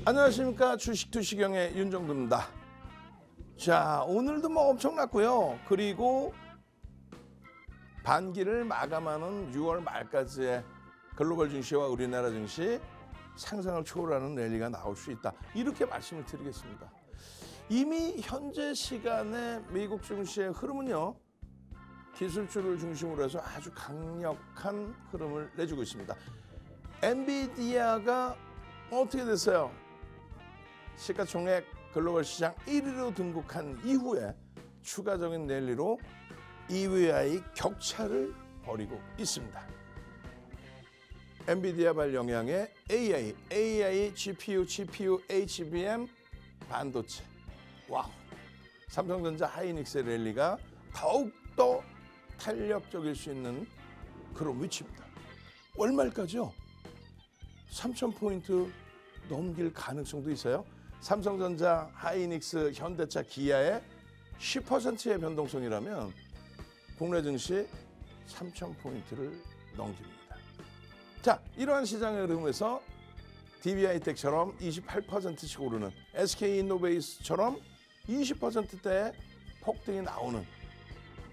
안녕하십니까. 주식투시경의 윤정두입니다. 자, 오늘도 뭐 엄청났고요. 그리고 반기를 마감하는 6월 말까지의 글로벌 증시와 우리나라 증시 상상을 초월하는 랠리가 나올 수 있다. 이렇게 말씀을 드리겠습니다. 이미 현재 시간에 미국 증시의 흐름은요, 기술주를 중심으로 해서 아주 강력한 흐름을 내주고 있습니다. 엔비디아가 어떻게 됐어요? 시가총액 글로벌 시장 1위로 등극한 이후에 추가적인 랠리로 2위와의 격차를 벌이고 있습니다. 엔비디아발 영향의 AI, GPU, HBM, 반도체. 와우. 삼성전자 하이닉스의 랠리가 더욱더 탄력적일 수 있는 그런 위치입니다. 월말까지요. 3,000포인트 넘길 가능성도 있어요. 삼성전자, 하이닉스, 현대차, 기아의 10%의 변동성이라면 국내 증시 3,000포인트를 넘깁니다. 자, 이러한 시장의 흐름에서 DB하이텍처럼 28%씩 오르는, SK인노베이스처럼 20%대의 폭등이 나오는,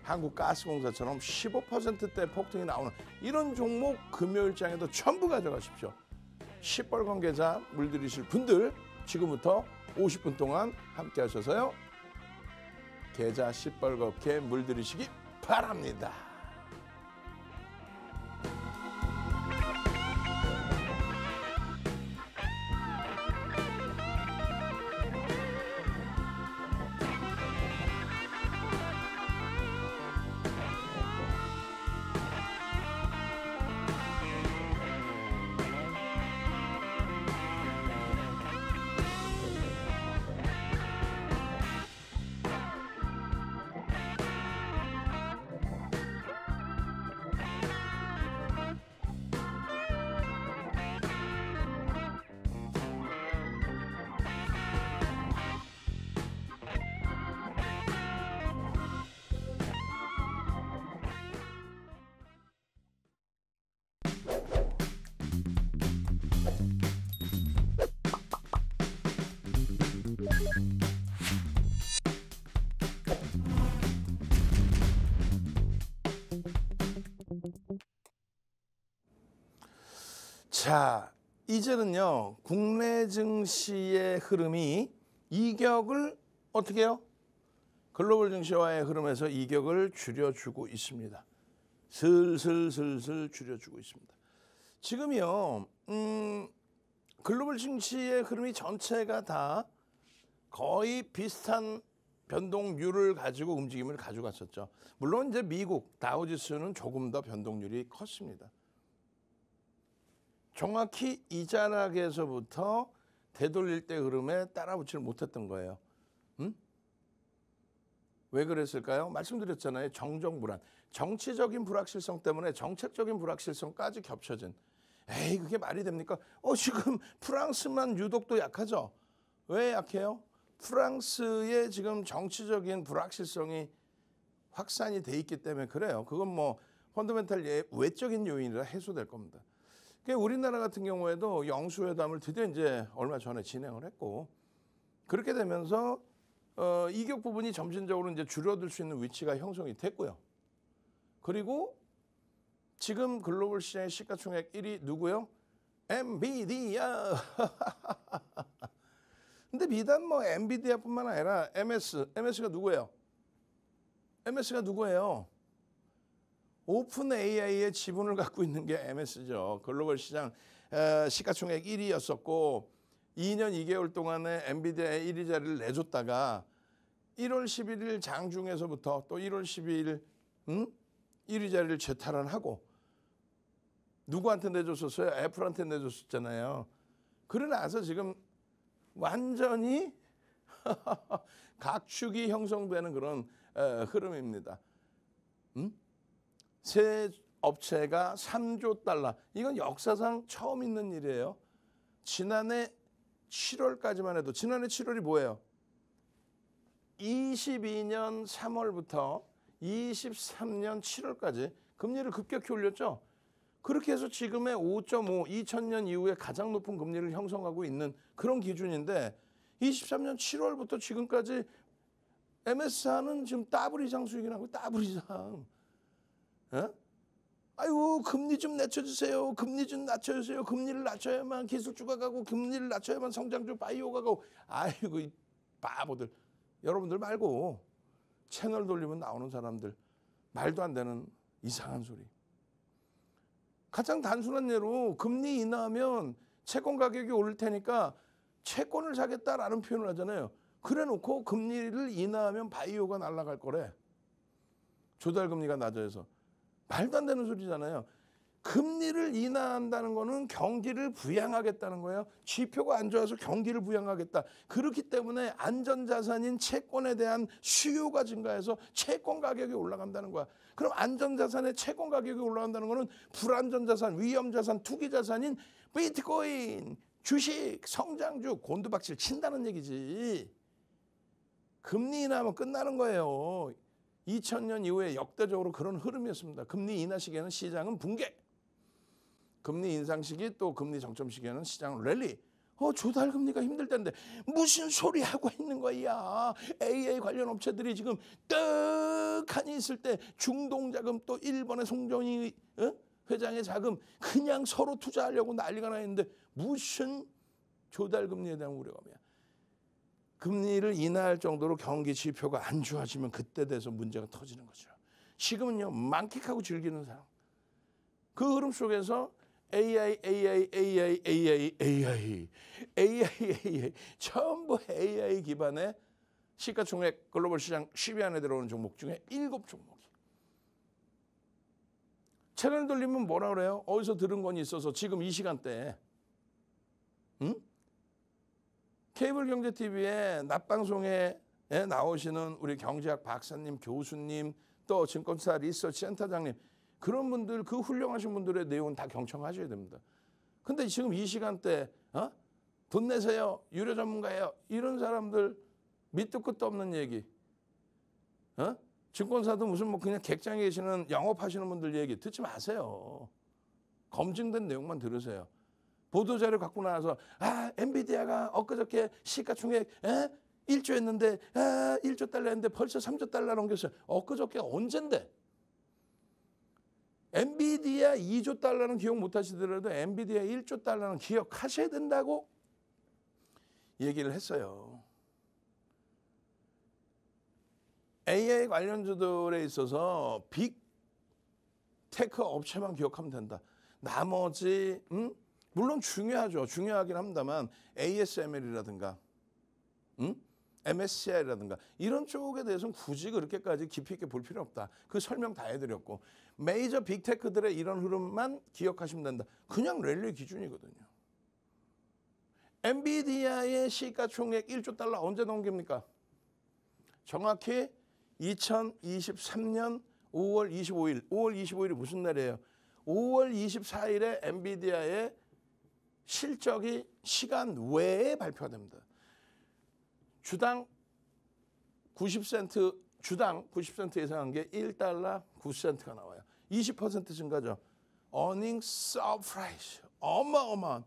한국가스공사처럼 15%대 폭등이 나오는 이런 종목 금요일장에도 전부 가져가십시오. 시뻘건 계좌 물들이실 분들 지금부터 50분 동안 함께 하셔서요, 계좌 시뻘겋게 물들이시기 바랍니다. 자, 이제는요, 국내 증시의 흐름이 이격을 어떻게 해요? 글로벌 증시와의 흐름에서 이격을 줄여주고 있습니다. 슬슬 줄여주고 있습니다. 지금이요, 글로벌 증시의 흐름이 전체가 다 거의 비슷한 변동률을 가지고 움직임을 가져갔었죠. 물론 이제 미국 다우지수는 조금 더 변동률이 컸습니다. 정확히 이 자락에서부터 되돌릴 때 흐름에 따라붙지를 못했던 거예요. 왜 그랬을까요? 말씀드렸잖아요. 정정불안. 정치적인 불확실성 때문에 정책적인 불확실성까지 겹쳐진. 에이, 그게 말이 됩니까? 지금 프랑스만 유독 또 약하죠. 왜 약해요? 프랑스의 지금 정치적인 불확실성이 확산이 돼 있기 때문에 그래요. 그건 뭐 펀더멘탈 외적인 요인이라 해소될 겁니다. 우리나라 같은 경우에도 영수회담을 드디어 이제 얼마 전에 진행을 했고, 그렇게 되면서 이격 부분이 점진적으로 이제 줄어들 수 있는 위치가 형성이 됐고요. 그리고 지금 글로벌 시장의 시가총액 1위 누구요? 엔비디아. 근데 비단 뭐 엔비디아뿐만 아니라 MS가 누구예요? MS가 누구예요? 오픈 AI의 지분을 갖고 있는 게 MS죠. 글로벌 시장 시가총액 1위였었고 2년 2개월 동안에 엔비디아의 1위 자리를 내줬다가 1월 11일 장중에서부터 또 1월 12일 1위 자리를 재탈환하고 누구한테 내줬었어요? 애플한테 내줬었잖아요. 그러고 나서 지금 완전히 각축이 형성되는 그런 흐름입니다. 새 업체가 3조 달러. 이건 역사상 처음 있는 일이에요. 지난해 7월까지만 해도, 지난해 7월이 뭐예요? 22년 3월부터 23년 7월까지 금리를 급격히 올렸죠. 그렇게 해서 지금의 5.5, 2000년 이후에 가장 높은 금리를 형성하고 있는 그런 기준인데 23년 7월부터 지금까지 MS하는 지금 더블 이상 수익이 나고 더블 이상. 예? 아이고 금리 좀 낮춰주세요. 금리 좀 낮춰주세요. 금리를 낮춰야만 기술주가 가고 금리를 낮춰야만 성장주 바이오가 가고. 아이고 이 바보들. 여러분들 말고 채널 돌리면 나오는 사람들 말도 안 되는 이상한 소리. 가장 단순한 예로 금리 인하하면 채권 가격이 오를 테니까 채권을 사겠다라는 표현을 하잖아요. 그래 놓고 금리를 인하하면 바이오가 날아갈 거래. 조달금리가 낮아져서. 말도 안 되는 소리잖아요. 금리를 인하한다는 거는 경기를 부양하겠다는 거예요. 지표가 안 좋아서 경기를 부양하겠다. 그렇기 때문에 안전자산인 채권에 대한 수요가 증가해서 채권 가격이 올라간다는 거야. 그럼 안전자산의 채권 가격이 올라간다는 거는 불안전자산, 위험자산, 투기자산인 비트코인, 주식, 성장주, 곤두박질 친다는 얘기지. 금리 인하하면 끝나는 거예요. 2000년 이후에 역대적으로 그런 흐름이었습니다. 금리 인하 시기에는 시장은 붕괴. 금리 인상 시기 또 금리 정점 시기에는 시장은 랠리. 조달금리가 힘들 텐데 무슨 소리 하고 있는 거야. AA 관련 업체들이 지금 떡하니 있을 때 중동자금 또 일본의 송정희 회장의 자금 그냥 서로 투자하려고 난리가 나 있는데 무슨 조달금리에 대한 우려감이야. 금리를 인하할 정도로 경기 지표가 안 좋아지면 그때 돼서 문제가 터지는 거죠. 지금은요 만끽하고 즐기는 사람. 그 흐름 속에서 AI 전부 AI 기반의 시가총액 글로벌 시장 10위 안에 들어오는 종목 중에 7종목이. 채널 돌리면 뭐라 그래요? 어디서 들은 건 있어서 지금 이 시간대에 케이블 경제 TV에 낮방송에 나오시는 우리 경제학 박사님, 교수님, 또 증권사 리서치 센터장님 그런 분들 그 훌륭하신 분들의 내용은 다 경청하셔야 됩니다. 근데 지금 이 시간대 돈 내세요. 유료 전문가예요. 이런 사람들 밑도 끝도 없는 얘기. 증권사도 무슨 뭐 그냥 객장에 계시는 영업하시는 분들 얘기 듣지 마세요. 검증된 내용만 들으세요. 보도자료 갖고 나와서 엔비디아가 엊그저께 시가총액 1조 했는데 1조 달러 했는데 벌써 3조 달러 넘겼어요. 엊그저께 언젠데? 엔비디아 2조 달러는 기억 못 하시더라도 엔비디아 1조 달러는 기억하셔야 된다고 얘기를 했어요. AI 관련주들에 있어서 빅테크 업체만 기억하면 된다. 나머지 물론 중요하죠. 중요하긴 합니다만 ASML이라든가 MSCI라든가 이런 쪽에 대해서는 굳이 그렇게까지 깊이 있게 볼 필요 없다. 그 설명 다 해드렸고 메이저 빅테크들의 이런 흐름만 기억하시면 된다. 그냥 랠리 기준이거든요. 엔비디아의 시가총액 1조 달러 언제 넘깁니까? 정확히 2023년 5월 25일. 5월 25일이 무슨 날이에요? 5월 24일에 엔비디아의 실적이 시간 외에 발표가 됩니다. 주당 90센트, 주당 90센트 예상한 게 1달러 9센트가 나와요. 20% 증가죠. Earnings surprise. 어마어마한.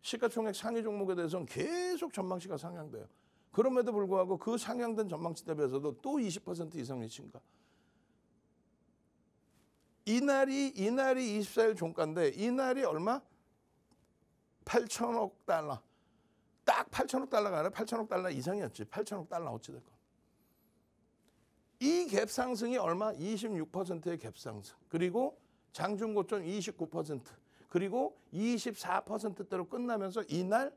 시가총액 상위 종목에 대해서는 계속 전망치가 상향돼요. 그럼에도 불구하고 그 상향된 전망치 대비해서도 또 20% 이상의 증가. 이날이 24일 종가인데 이날이 얼마? 8천억 달러. 딱 8천억 달러가 아니라 8천억 달러 이상이었지. 8천억 달러 어찌됐건. 이 갭 상승이 얼마? 26%의 갭 상승. 그리고 장중 고점 29%. 그리고 24%대로 끝나면서 이날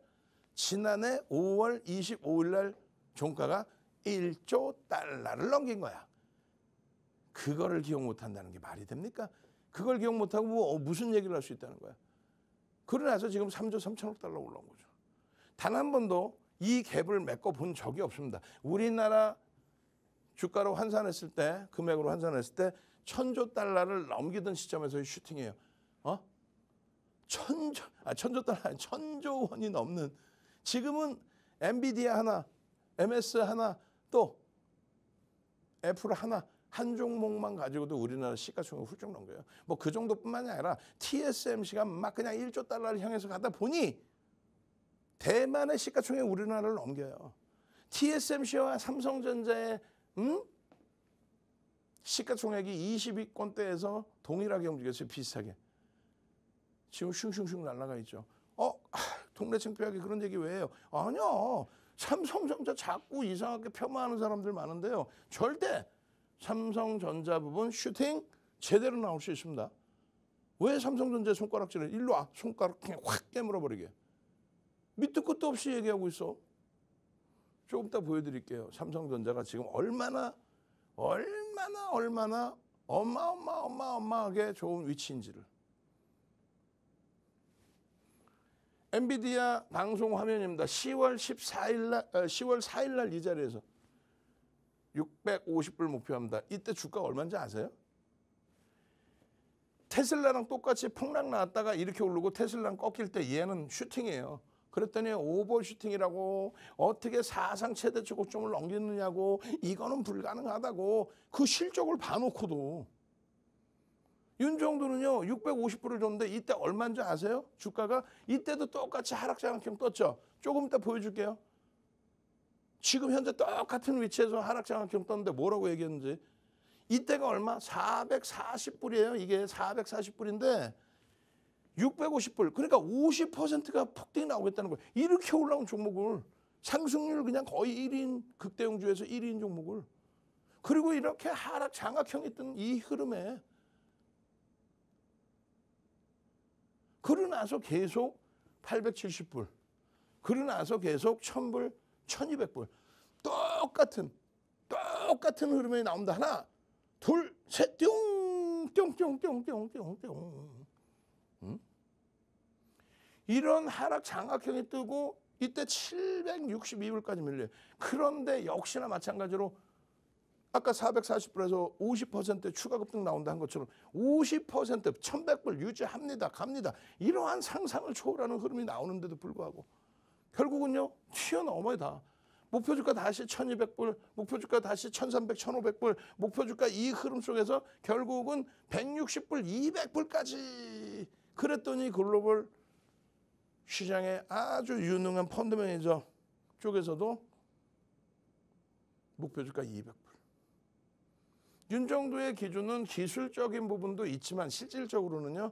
지난해 5월 25일 날 종가가 1조 달러를 넘긴 거야. 그거를 기억 못한다는 게 말이 됩니까? 그걸 기억 못하고 무슨 얘기를 할 수 있다는 거야. 그러나서 지금 3조 3천억 달러 올라온 거죠. 단 한 번도 이 갭을 메꿔본 적이 없습니다. 우리나라 주가로 환산했을 때, 금액으로 환산했을 때 1,000조 달러를 넘기던 시점에서의 슈팅이에요. 천조 달러 아니 1,000조 원이 넘는. 지금은 엔비디아 하나, MS 하나, 또 애플 하나 한 종목만 가지고도 우리나라 시가총액 훌쩍 넘겨요. 뭐 그 정도뿐만이 아니라 TSMC가 막 그냥 1조 달러를 향해서 가다 보니 대만의 시가총액 우리나라를 넘겨요. TSMC와 삼성전자의 시가총액이 20위권대에서 동일하게 움직였어요. 비슷하게. 지금 슝슝슝 날아가 있죠. 동네 창피하게 그런 얘기 왜 해요? 아니야. 삼성전자 자꾸 이상하게 폄하하는 사람들 많은데요. 절대 삼성전자 부분 슈팅 제대로 나올 수 있습니다. 왜 삼성전자의 손가락질을 일로 와. 손가락 그냥 확 깨물어버리게. 밑도 끝도 없이 얘기하고 있어. 조금 이따 보여드릴게요. 삼성전자가 지금 얼마나 어마어마하게 좋은 위치인지를. 엔비디아 방송 화면입니다. 10월 4일 날 이 자리에서 650불 목표합니다. 이때 주가 얼마인지 아세요? 테슬라랑 똑같이 폭락 나왔다가 이렇게 오르고 테슬라랑 꺾일 때 얘는 슈팅이에요. 그랬더니 오버슈팅이라고 어떻게 사상 최대 최고점을 넘기느냐고 이거는 불가능하다고 그 실적을 봐놓고도 윤정도는요 650불을 줬는데 이때 얼마인지 아세요? 주가가 이때도 똑같이 하락장악형 떴죠. 조금 이따 보여줄게요. 지금 현재 똑같은 위치에서 하락장악형 떴는데 뭐라고 얘기했는지. 이때가 얼마? 440불이에요. 이게 440불인데 650불. 그러니까 50%가 폭등이 나오겠다는 거예요. 이렇게 올라온 종목을 상승률 그냥 거의 1인 극대형주에서 1인 종목을. 그리고 이렇게 하락 장악형이 뜬 이 흐름에 그러고 나서 계속 870불. 그러고 나서 계속 1000불, 1200불. 똑같은 흐름이 나온다. 하나, 둘, 셋, 뿅뿅뿅뿅뿅뿅. 이런 하락 장악형이 뜨고 이때 762불까지 밀려요. 그런데 역시나 마찬가지로 아까 440불에서 50% 추가 급등 나온다 한 것처럼 50% 1100불 유지합니다. 갑니다. 이러한 상상을 초월하는 흐름이 나오는데도 불구하고 결국은요. 튀어나와요 다. 목표주가 다시 1200불, 목표주가 다시 1300, 1500불, 목표주가 이 흐름 속에서 결국은 160불, 200불까지 그랬더니 글로벌 시장의 아주 유능한 펀드 매니저 쪽에서도 목표주가 200불. 윤정도의 기준은 기술적인 부분도 있지만 실질적으로는요.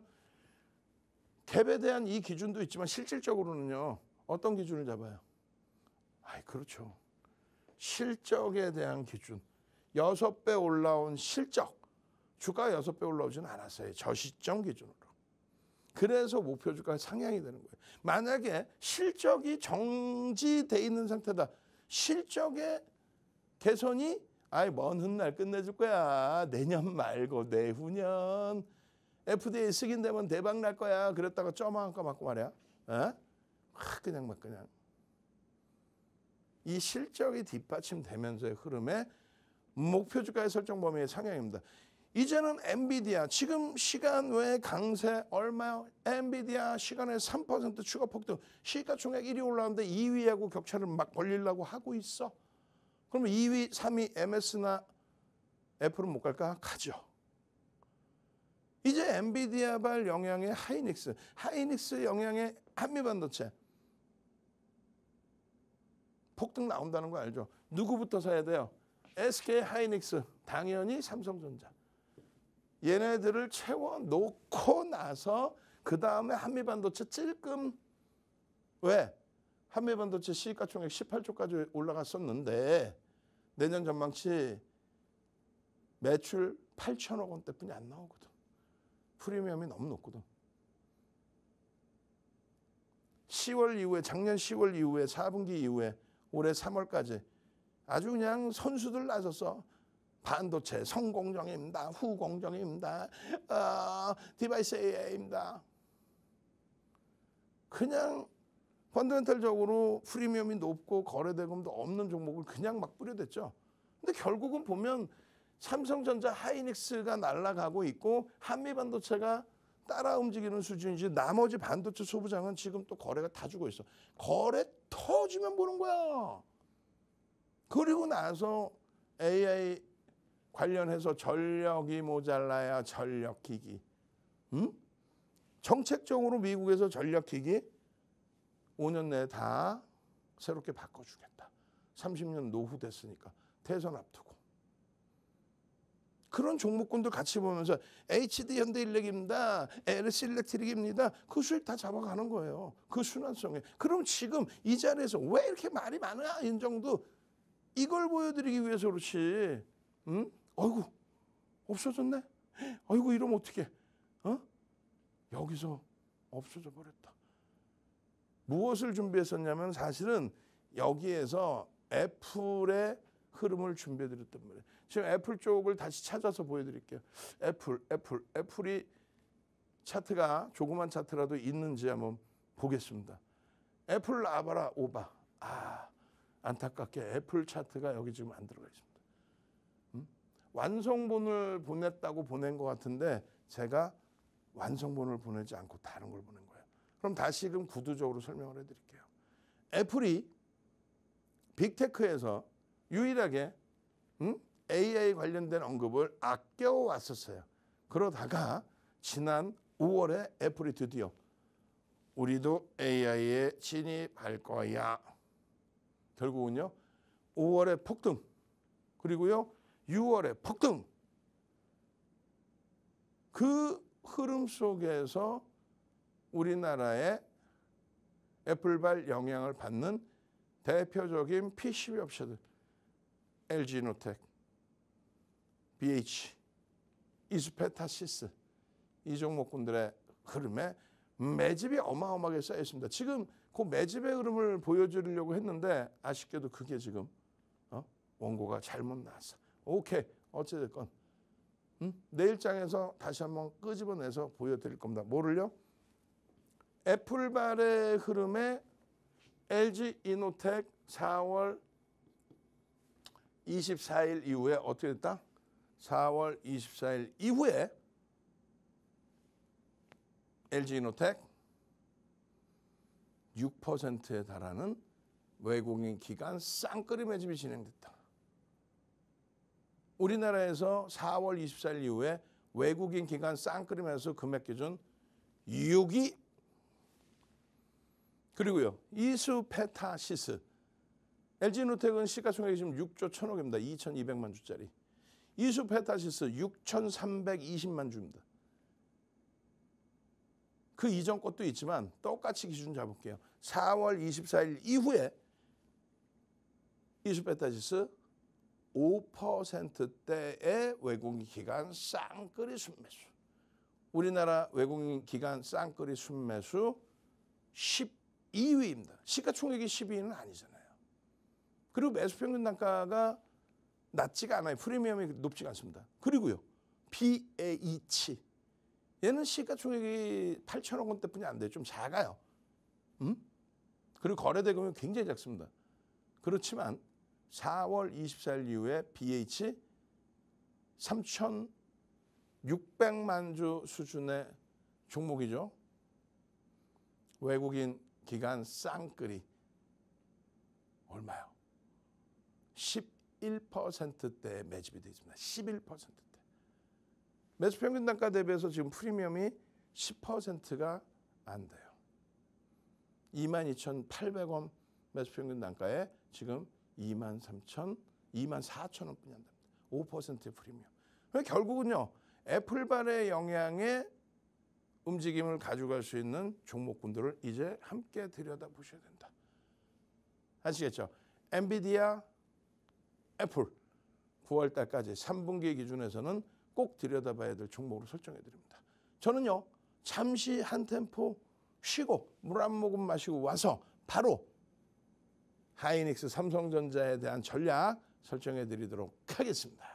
갭에 대한 이 기준도 있지만 실질적으로는요. 어떤 기준을 잡아요? 그렇죠. 실적에 대한 기준. 6배 올라온 실적. 주가가 6배 올라오지는 않았어요. 저시점 기준으로. 그래서 목표주가 상향이 되는 거예요. 만약에 실적이 정지돼 있는 상태다. 실적의 개선이 먼 훗날 끝내줄 거야. 내년 말고 내후년. FDA 승인되면 대박 날 거야. 그랬다가 쩌망까 맞고 말이야. 그냥. 이 실적이 뒷받침되면서의 흐름에 목표주가의 설정 범위의 상향입니다. 이제는 엔비디아 지금 시간 외 강세 얼마요? 엔비디아 시간 외 3% 추가 폭등. 시가총액 1위 올라왔는데 2위하고 격차를 막 벌리려고 하고 있어. 그러면 2위, 3위 MS나 애플은 못 갈까? 가죠. 이제 엔비디아발 영향의 하이닉스 영향의 한미반도체. 폭등 나온다는 거 알죠? 누구부터 사야 돼요? SK 하이닉스, 당연히 삼성전자. 얘네들을 채워놓고 나서 그 다음에 한미반도체 찔끔. 왜? 한미반도체 시가총액 18조까지 올라갔었는데 내년 전망치 매출 8천억 원대뿐이 안 나오거든. 프리미엄이 너무 높거든. 10월 이후에 작년 10월 이후에 4분기 이후에 올해 3월까지 아주 그냥 선수들 나섰어. 반도체 성공정입니다. 후공정입니다. 디바이스 AI입니다. 그냥 펀더멘탈적으로 프리미엄이 높고 거래대금도 없는 종목을 그냥 막 뿌려댔죠. 근데 결국은 보면 삼성전자 하이닉스가 날아가고 있고 한미반도체가 따라 움직이는 수준이지 나머지 반도체 소부장은 지금 또 거래가 다 주고 있어. 거래 터지면 보는 거야. 그리고 나서 AI 관련해서 전력이 모자라야 전력기기. 정책적으로 미국에서 전력기기 5년 내에 다 새롭게 바꿔주겠다. 30년 노후 됐으니까 대선 앞두고. 그런 종목군들 같이 보면서 HD 현대일렉입니다. LS 일렉트릭입니다. 그 수익 다 잡아가는 거예요. 그 순환성에. 그럼 지금 이 자리에서 왜 이렇게 말이 많아? 인정도 이걸 보여드리기 위해서 그렇지. 어이구 없어졌네. 어이구 이러면 어떡해. 여기서 없어져 버렸다. 무엇을 준비했었냐면 사실은 여기에서 애플의 흐름을 준비해 드렸단 말이에요. 지금 애플 쪽을 다시 찾아서 보여드릴게요. 애플이 차트가 조그만 차트라도 있는지 한번 보겠습니다. 애플 나와봐라 오바. 안타깝게 애플 차트가 여기 지금 안 들어가 있습니다. 완성본을 보냈다고 보낸 것 같은데 제가 완성본을 보내지 않고 다른 걸 보낸 거예요. 그럼 다시금 구두적으로 설명을 해드릴게요. 애플이 빅테크에서 유일하게 AI 관련된 언급을 아껴왔었어요. 그러다가 지난 5월에 애플이 드디어 우리도 AI에 진입할 거야. 결국은요 5월에 폭등 그리고요 6월에 폭등. 그 흐름 속에서 우리나라의 애플발 영향을 받는 대표적인 PCB 업체들 LG노텍, BH, 이수페타시스 이 종목군들의 흐름에 매집이 어마어마하게 쌓여 있습니다. 지금 그 매집의 흐름을 보여드리려고 했는데 아쉽게도 그게 지금 원고가 잘못 나왔어. 오케이 어찌됐건 내일장에서 다시 한번 끄집어내서 보여드릴 겁니다. 뭐를요? 애플발의 흐름에 LG 이노텍 4월 24일 이후에 어떻게 됐다? 4월 24일 이후에 LG 이노텍 6%에 달하는 외국인 기관 쌍끌이 매집이 진행됐다. 우리나라에서 4월 24일 이후에 외국인 기관 쌍끌이 매수 금액 기준 6위. 그리고요 이수페타시스 LG노텍은 시가총액이 지금 6조 1,000억입니다. 2,200만 주짜리. 이수페타시스 6,320만 주입니다. 그 이전 것도 있지만 똑같이 기준 잡을게요. 4월 24일 이후에 이수페타시스 5%대의 외국인 기관 쌍끌이 순매수. 우리나라 외국인 기관 쌍끌이 순매수 12위입니다. 시가총액이 12위는 아니잖아요. 그리고 매수평균 단가가 낮지가 않아요. 프리미엄이 높지가 않습니다. 그리고요. BH 얘는 시가총액이 8천억 원대뿐이 안 돼요. 좀 작아요. 그리고 거래대금이 굉장히 작습니다. 그렇지만 4월 24일 이후에 BH 3,600만 주 수준의 종목이죠. 외국인 기관 쌍끌이 얼마요? 11%대에 매집이 되어 있습니다. 11%대. 매수평균 단가 대비해서 지금 프리미엄이 10%가 안 돼요. 22,800원 매수평균 단가에 지금 23,000, 24,000원 뿐이 안 됩니다. 5%의 프리미엄. 결국은요. 애플발의 영향에 움직임을 가져갈 수 있는 종목군들을 이제 함께 들여다보셔야 된다. 아시겠죠? 엔비디아, 애플 9월 달까지 3분기 기준에서는 꼭 들여다봐야 될 종목으로 설정해 드립니다. 저는요. 잠시 한 템포 쉬고 물 한 모금 마시고 와서 바로 하이닉스 삼성전자에 대한 전략 설정해 드리도록 하겠습니다.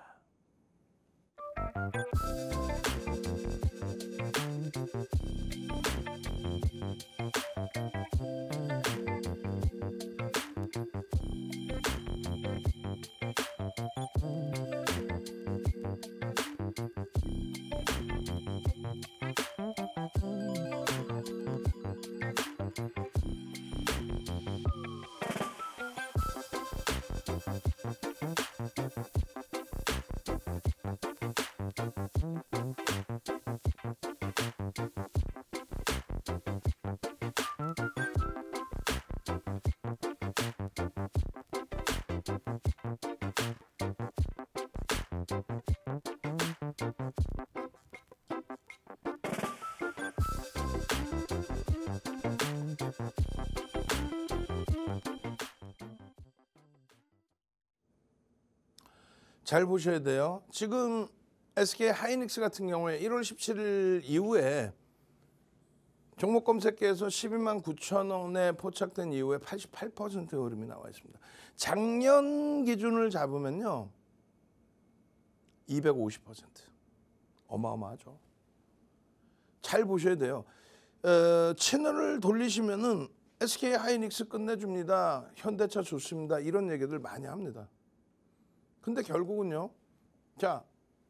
잘 보셔야 돼요. 지금 SK 하이닉스 같은 경우에 1월 17일 이후에 종목 검색계에서 12만 9천 원에 포착된 이후에 88%의 흐름이 나와 있습니다. 작년 기준을 잡으면요. 250%. 어마어마하죠. 잘 보셔야 돼요. 채널을 돌리시면은 SK 하이닉스 끝내줍니다. 현대차 좋습니다. 이런 얘기들 많이 합니다. 근데 결국은요. 자,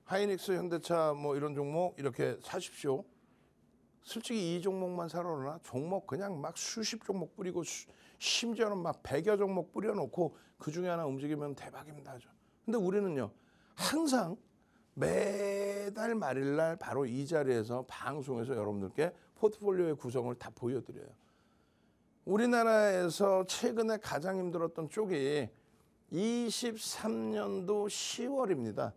하이닉스, 현대차 뭐 이런 종목 이렇게 사십시오. 솔직히 이 종목만 사러나 종목 그냥 막 수십 종목 뿌리고 심지어는 막 100여 종목 뿌려놓고 그중에 하나 움직이면 대박입니다 하죠. 근데 우리는요. 항상 매달 말일날 바로 이 자리에서 방송에서 여러분들께 포트폴리오의 구성을 다 보여드려요. 우리나라에서 최근에 가장 힘들었던 쪽이 23년도 10월입니다.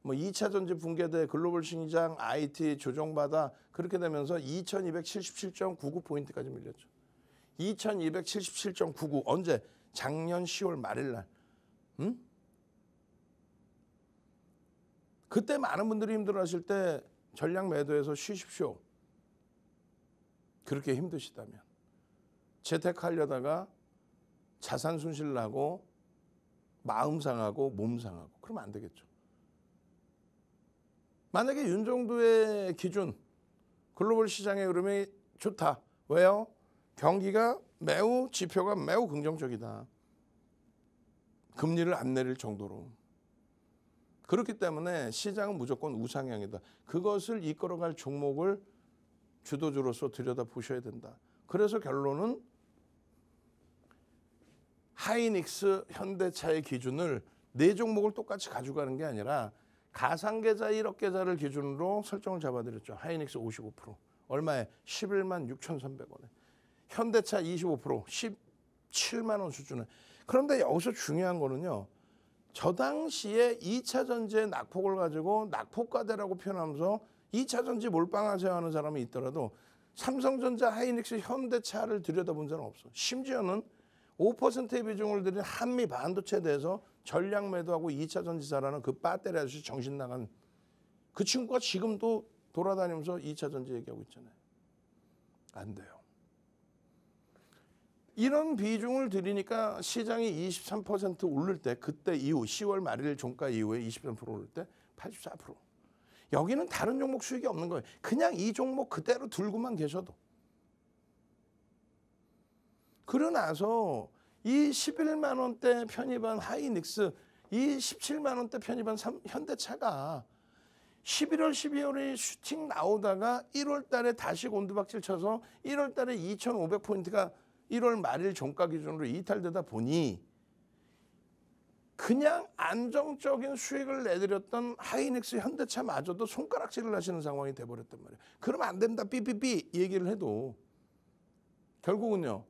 뭐 2차 전지 붕괴대, 글로벌 시장, IT 조정받아 그렇게 되면서 2277.99포인트까지 밀렸죠. 2277.99 언제? 작년 10월 말일 날. 그때 많은 분들이 힘들어하실 때 전량 매도해서 쉬십시오. 그렇게 힘드시다면. 재테크하려다가 자산 손실 나고 마음 상하고 몸 상하고 그러면 안 되겠죠. 만약에 윤 정도의 기준 글로벌 시장의 흐름이 좋다. 왜요? 경기가 지표가 매우 긍정적이다. 금리를 안 내릴 정도로. 그렇기 때문에 시장은 무조건 우상향이다. 그것을 이끌어갈 종목을 주도주로서 들여다보셔야 된다. 그래서 결론은 하이닉스, 현대차의 기준을 네 종목을 똑같이 가져가는 게 아니라 가상계좌 1억 계좌를 기준으로 설정을 잡아드렸죠. 하이닉스 55%. 얼마에? 11만 6,300원에. 현대차 25%. 17만 원 수준에. 그런데 여기서 중요한 거는요. 저 당시에 2차 전지의 낙폭을 가지고 낙폭과대라고 표현하면서 2차 전지 몰빵하세요 하는 사람이 있더라도 삼성전자, 하이닉스, 현대차를 들여다본 사람은 없어. 심지어는 5%의 비중을 들인 한미 반도체에 대해서 전량 매도하고 2차 전지사라는 그 배터리 아저씨 정신 나간 그 친구가 지금도 돌아다니면서 2차 전지 얘기하고 있잖아요. 안 돼요. 이런 비중을 들이니까 시장이 23% 오를 때 그때 이후 10월 말일 종가 이후에 23% 오를 때 84%. 여기는 다른 종목 수익이 없는 거예요. 그냥 이 종목 그대로 들고만 계셔도. 그러고 나서 이 11만 원대 편입한 하이닉스, 이 17만 원대 편입한 현대차가 11월, 12월에 슈팅 나오다가 1월 달에 다시 곤두박질 쳐서 1월 달에 2,500포인트가 1월 말일 종가 기준으로 이탈되다 보니 그냥 안정적인 수익을 내드렸던 하이닉스, 현대차마저도 손가락질을 하시는 상황이 돼버렸단 말이에요. 그러면 안 된다, 삐삐삐 얘기를 해도 결국은요.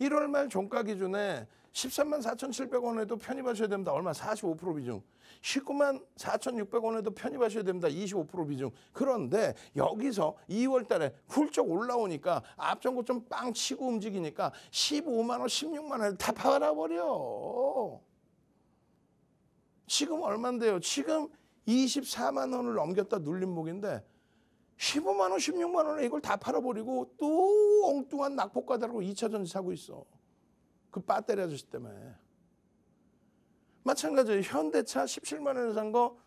1월 말 종가 기준에 13만 4,700원에도 편입하셔야 됩니다. 얼마? 45% 비중. 19만 4,600원에도 편입하셔야 됩니다. 25% 비중. 그런데 여기서 2월 달에 훌쩍 올라오니까 앞전고 좀 빵 치고 움직이니까 15만 원, 16만 원에 다 팔아버려. 지금 얼마인데요? 지금 24만 원을 넘겼다 눌림목인데 15만 원, 16만 원에 이걸 다 팔아버리고 또 엉뚱한 낙폭과다라고 2차 전지 사고 있어. 그 배터리 아저씨 때문에. 마찬가지예요. 현대차 17만 원에 산 거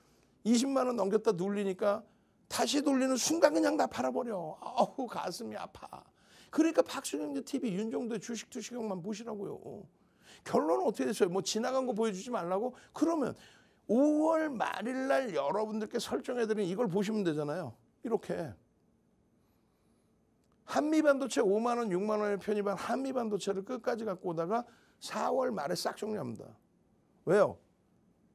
20만 원 넘겼다 눌리니까 다시 돌리는 순간 그냥 다 팔아버려. 아우 가슴이 아파. 그러니까 박수경제 TV 윤정도의 주식 투시경만 보시라고요. 결론은 어떻게 됐어요? 뭐 지나간 거 보여주지 말라고? 그러면 5월 말일 날 여러분들께 설정해드린 이걸 보시면 되잖아요. 이렇게. 한미반도체 5만 원, 6만 원에 편입한 한미반도체를 끝까지 갖고 오다가 4월 말에 싹 정리합니다. 왜요?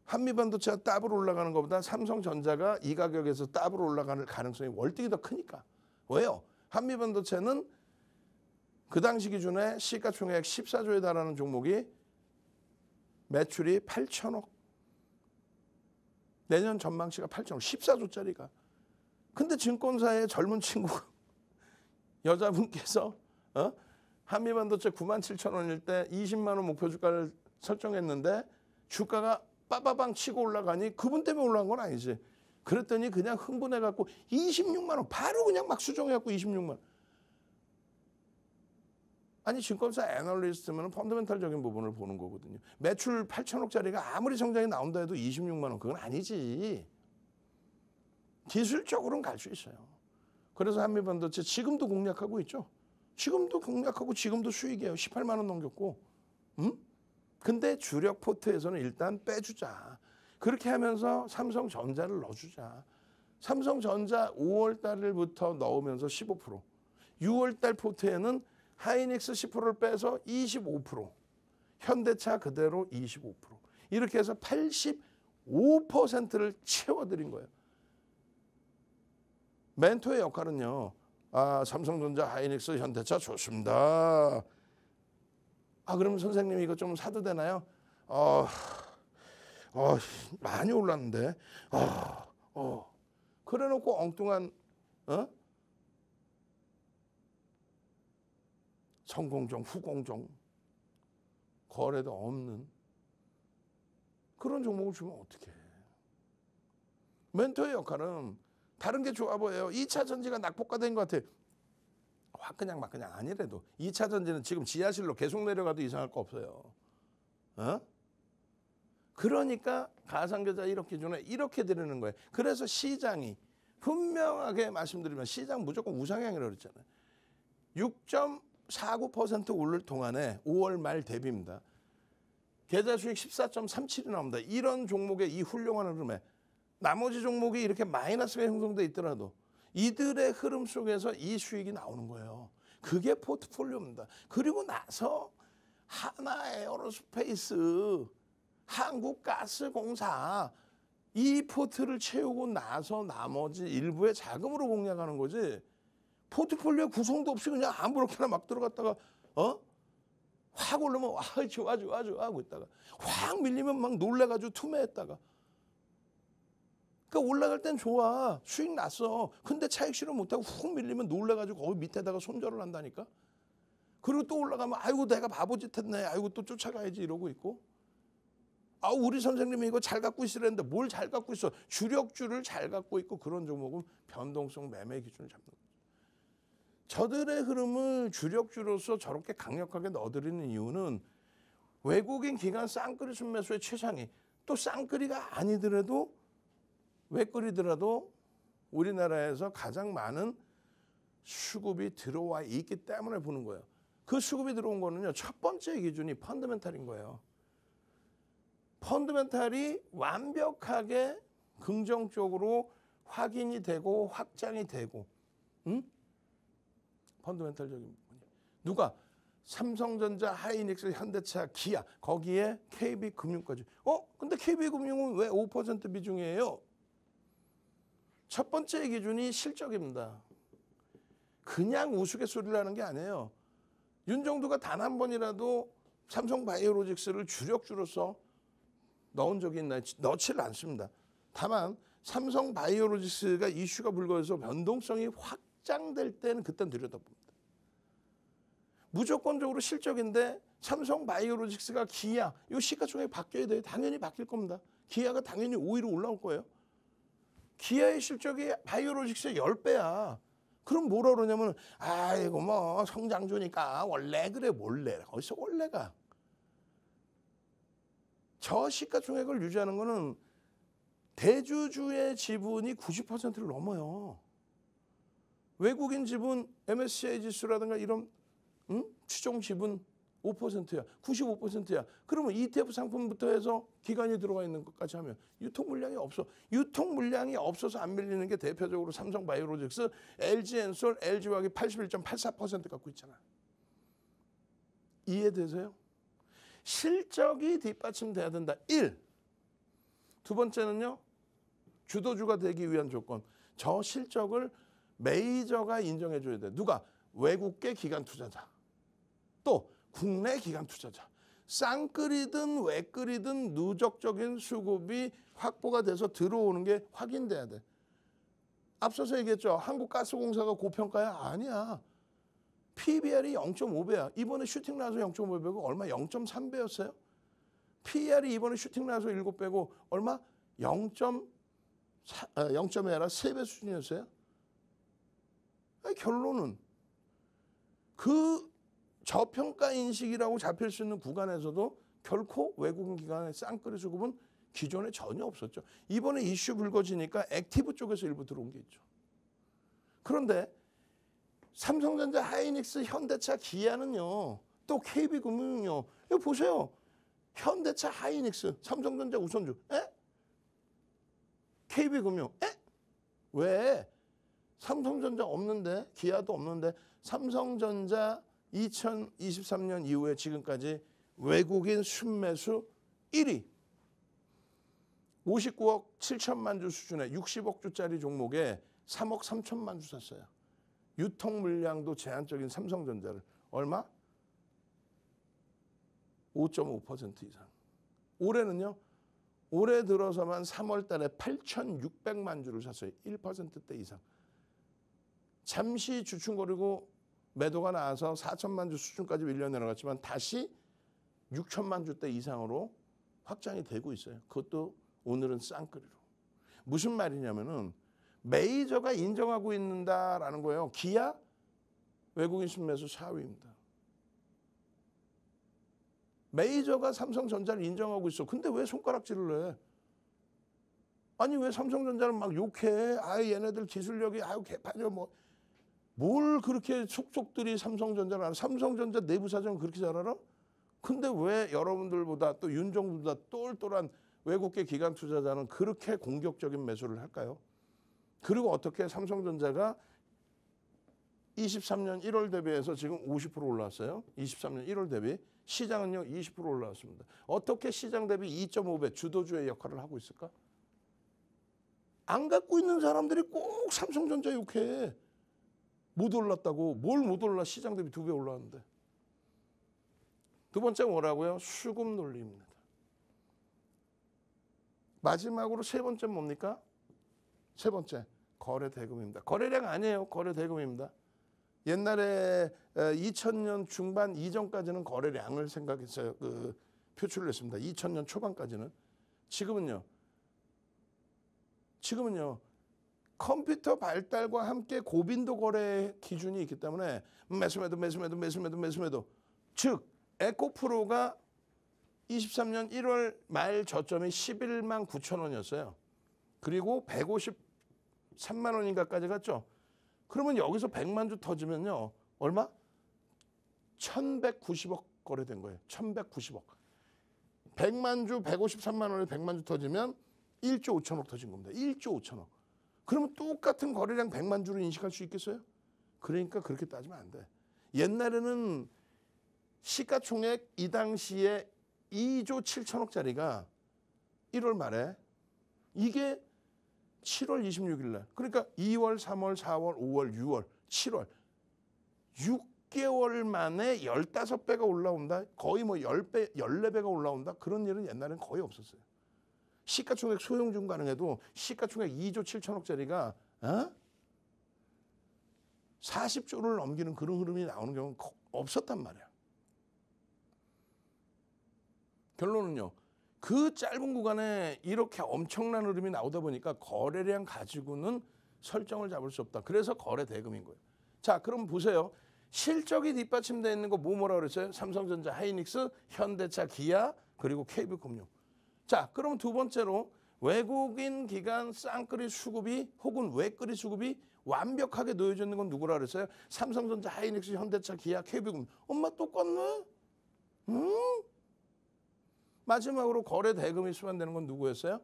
한미반도체가 더블 올라가는 것보다 삼성전자가 이 가격에서 더블 올라가는 가능성이 월등히 더 크니까. 왜요? 한미반도체는 그 당시 기준에 시가총액 14조에 달하는 종목이 매출이 8천억. 내년 전망치가 8천억. 14조짜리가. 근데 증권사의 젊은 친구 여자분께서 어? 한미반도체 97,000원일 때 20만 원 목표 주가를 설정했는데 주가가 빠바방 치고 올라가니 그분 때문에 올라간 건 아니지. 그랬더니 그냥 흥분해갖고 26만 원 바로 그냥 막 수정해갖고 26만 원. 아니 증권사 애널리스트면 펀더멘탈적인 부분을 보는 거거든요. 매출 8천억짜리가 아무리 성장이 나온다 해도 26만 원 그건 아니지. 기술적으로는 갈 수 있어요. 그래서 한미반도체 지금도 공략하고 있죠. 지금도 공략하고 지금도 수익이에요. 18만 원 넘겼고. 근데 주력 포트에서는 일단 빼주자. 그렇게 하면서 삼성전자를 넣어주자. 삼성전자 5월 달부터 넣으면서 15%. 6월 달 포트에는 하이닉스 10%를 빼서 25%. 현대차 그대로 25%. 이렇게 해서 85%를 채워드린 거예요. 멘토의 역할은요. 삼성전자, 하이닉스, 현대차 좋습니다. 그럼 선생님 이거 좀 사도 되나요? 많이 올랐는데. 그래놓고 엉뚱한 선공정, 후공정 거래도 없는 그런 종목을 주면 어떡해. 멘토의 역할은 다른 게 좋아 보여요. 2차 전지가 낙폭과된 것 같아. 그냥 아니래도 2차 전지는 지금 지하실로 계속 내려가도 이상할 거 없어요. 그러니까 가상계좌 1억 기준에 이렇게 드리는 거예요. 그래서 시장이 분명하게 말씀드리면 시장 무조건 우상향이라고 그랬잖아요. 6.49% 오를 동안에 5월 말 대비입니다. 계좌 수익 14.37이 나옵니다. 이런 종목의 이 훌륭한 흐름에 나머지 종목이 이렇게 마이너스가 형성돼 있더라도 이들의 흐름 속에서 이 수익이 나오는 거예요. 그게 포트폴리오입니다. 그리고 나서 하나에어로스페이스, 한국가스공사 이 포트를 채우고 나서 나머지 일부의 자금으로 공략하는 거지. 포트폴리오 구성도 없이 그냥 아무렇게나 막 들어갔다가 확 오르면 좋아 하고 있다가 확 밀리면 막 놀래가지고 투매했다가 그러니까 올라갈 땐 좋아. 수익 났어. 근데 차익 실현 못하고 훅 밀리면 놀래가지고 거기 밑에다가 손절을 한다니까. 그리고 또 올라가면 아이고 내가 바보짓 했네. 아이고 또 쫓아가야지 이러고 있고. 우리 선생님이 이거 잘 갖고 있으랬는데 뭘 잘 갖고 있어. 주력주를 잘 갖고 있고 그런 종목은 변동성 매매 기준을 잡는 거죠. 저들의 흐름을 주력주로서 저렇게 강력하게 넣어드리는 이유는 외국인 기관 쌍끌이 순매수의 최상위. 또 쌍끌이가 아니더라도 외끌이더라도 우리나라에서 가장 많은 수급이 들어와 있기 때문에 보는 거예요. 그 수급이 들어온 거는요. 첫 번째 기준이 펀더멘탈인 거예요. 펀더멘탈이 완벽하게 긍정적으로 확인이 되고 확장이 되고 펀더멘탈적인 부분이. 누가? 삼성전자, 하이닉스, 현대차, 기아 거기에 KB금융까지. 근데 KB금융은 왜 5% 비중이에요? 첫 번째 기준이 실적입니다. 그냥 우스갯소리를 하는 게 아니에요. 윤정두가 단 한 번이라도 삼성바이오로직스를 주력주로서 넣은 적이 있나요? 넣지를 않습니다. 다만 삼성바이오로직스가 이슈가 불거해서 변동성이 확장될 때는 그때 들여다봅니다. 무조건적으로 실적인데 삼성바이오로직스가 기아, 이 시가총액 바뀌어야 돼요. 당연히 바뀔 겁니다. 기아가 당연히 5위로 올라올 거예요. 기아의 실적이 바이오로직스의 10배야. 그럼 뭐라 그러냐면 아이고 뭐 성장주니까 원래 그래 몰래. 어디서 원래가. 저 시가총액을 유지하는 거는 대주주의 지분이 90%를 넘어요. 외국인 지분 MSCI 지수라든가 이런 추종 지분 5%야. 95%야. 그러면 ETF 상품부터 해서 기관이 들어가 있는 것까지 하면 유통 물량이 없어. 유통 물량이 없어서 안 밀리는 게 대표적으로 삼성바이오로직스, LG엔솔, LG화학이 81.84% 갖고 있잖아. 이해되세요? 실적이 뒷받침돼야 된다. 1. 두 번째는요. 주도주가 되기 위한 조건. 저 실적을 메이저가 인정해줘야 돼. 누가? 외국계 기관 투자자. 또 국내 기관 투자자. 쌍끌이든 외끌이든 누적적인 수급이 확보가 돼서 들어오는 게 확인돼야 돼. 앞서서 얘기했죠. 한국가스공사가 고평가야? 아니야. PBR이 0.5배야. 이번에 슈팅 나와서 0.5배고 얼마? 0.3배였어요. PER이 이번에 슈팅 나와서 7배고 얼마? 0.2라 3배 수준이었어요. 아니, 결론은 그 저평가 인식이라고 잡힐 수 있는 구간에서도 결코 외국인 기관의 쌍끌이 수급은 기존에 전혀 없었죠. 이번에 이슈 불거지니까 액티브 쪽에서 일부 들어온 게 있죠. 그런데 삼성전자, 하이닉스, 현대차, 기아는요. 또 KB금융은요. 이거 보세요. 현대차, 하이닉스, 삼성전자 우선주. 에? KB금융. 에? 왜? 삼성전자 없는데, 기아도 없는데 삼성전자 2023년 이후에 지금까지 외국인 순매수 1위. 59억 7천만 주 수준의 60억 주짜리 종목에 3억 3천만 주 샀어요. 유통 물량도 제한적인 삼성전자를 얼마? 5.5% 이상. 올해는요. 올해 들어서만 3월 달에 8,600만 주를 샀어요. 1%대 이상. 잠시 주춤거리고 매도가 나와서 4천만 주 수준까지 밀려 내려갔지만 다시 6천만 주대 이상으로 확장이 되고 있어요. 그것도 오늘은 쌍끌이로. 무슨 말이냐면은 메이저가 인정하고 있는다라는 거예요. 기아 외국인 순매수 4위입니다. 메이저가 삼성전자를 인정하고 있어. 근데 왜 손가락질을 해? 아니 왜 삼성전자를 막 욕해? 아유 얘네들 기술력이 아유 개판이야 뭐. 뭘 그렇게 속속들이 삼성전자를 알아? 삼성전자 내부 사정은 그렇게 잘 알아? 근데 왜 여러분들보다 또 윤정부보다 똘똘한 외국계 기관 투자자는 그렇게 공격적인 매수를 할까요? 그리고 어떻게 삼성전자가 23년 1월 대비해서 지금 50% 올라왔어요. 23년 1월 대비. 시장은요 20% 올라왔습니다. 어떻게 시장 대비 2.5배 주도주의 역할을 하고 있을까? 안 갖고 있는 사람들이 꼭 삼성전자 욕해. 못 올랐다고. 뭘 못 올라? 시장 대비 2배 올랐는데. 두 번째 뭐라고요? 수급 논리입니다. 마지막으로 세 번째 뭡니까? 세 번째 거래 대금입니다. 거래량 아니에요. 거래 대금입니다. 옛날에 2000년 중반 이전까지는 거래량을 생각했어요. 표출을 했습니다. 2000년 초반까지는. 지금은요. 컴퓨터 발달과 함께 고빈도 거래 기준이 있기 때문에 매수매도. 즉 에코프로가 23년 1월 말 저점이 11만 9천 원이었어요. 그리고 153만 원인가까지 갔죠. 그러면 여기서 100만 주 터지면요. 얼마? 1190억 거래된 거예요. 1190억. 100만 주 153만 원에 100만 주 터지면 1조 5천억 터진 겁니다. 1조 5천억. 그러면 똑같은 거래량 100만 주로 인식할 수 있겠어요? 그러니까 그렇게 따지면 안 돼. 옛날에는 시가총액 이 당시에 2조 7천억짜리가 1월 말에 이게 7월 26일 날. 그러니까 2월, 3월, 4월, 5월, 6월, 7월. 6개월 만에 15배가 올라온다. 거의 뭐 10배, 14배가 올라온다. 그런 일은 옛날엔 거의 없었어요. 시가총액 소형주 가능해도 시가총액 2조 7천억짜리가 40조를 넘기는 그런 흐름이 나오는 경우는 없었단 말이야. 결론은요. 그 짧은 구간에 이렇게 엄청난 흐름이 나오다 보니까 거래량 가지고는 설정을 잡을 수 없다. 그래서 거래 대금인 거예요. 자, 그럼 보세요. 실적이 뒷받침되어 있는 거 뭐라고 그랬어요? 삼성전자, 하이닉스, 현대차, 기아, 그리고 KB금융. 자, 그럼 두 번째로 외국인 기관 쌍끌이 수급이 혹은 외끌이 수급이 완벽하게 놓여져 있는 건 누구라 그랬어요? 삼성전자, 하이닉스, 현대차, 기아, KB금융. 엄마 똑같네? 응? 마지막으로 거래 대금이 수반되는 건 누구였어요?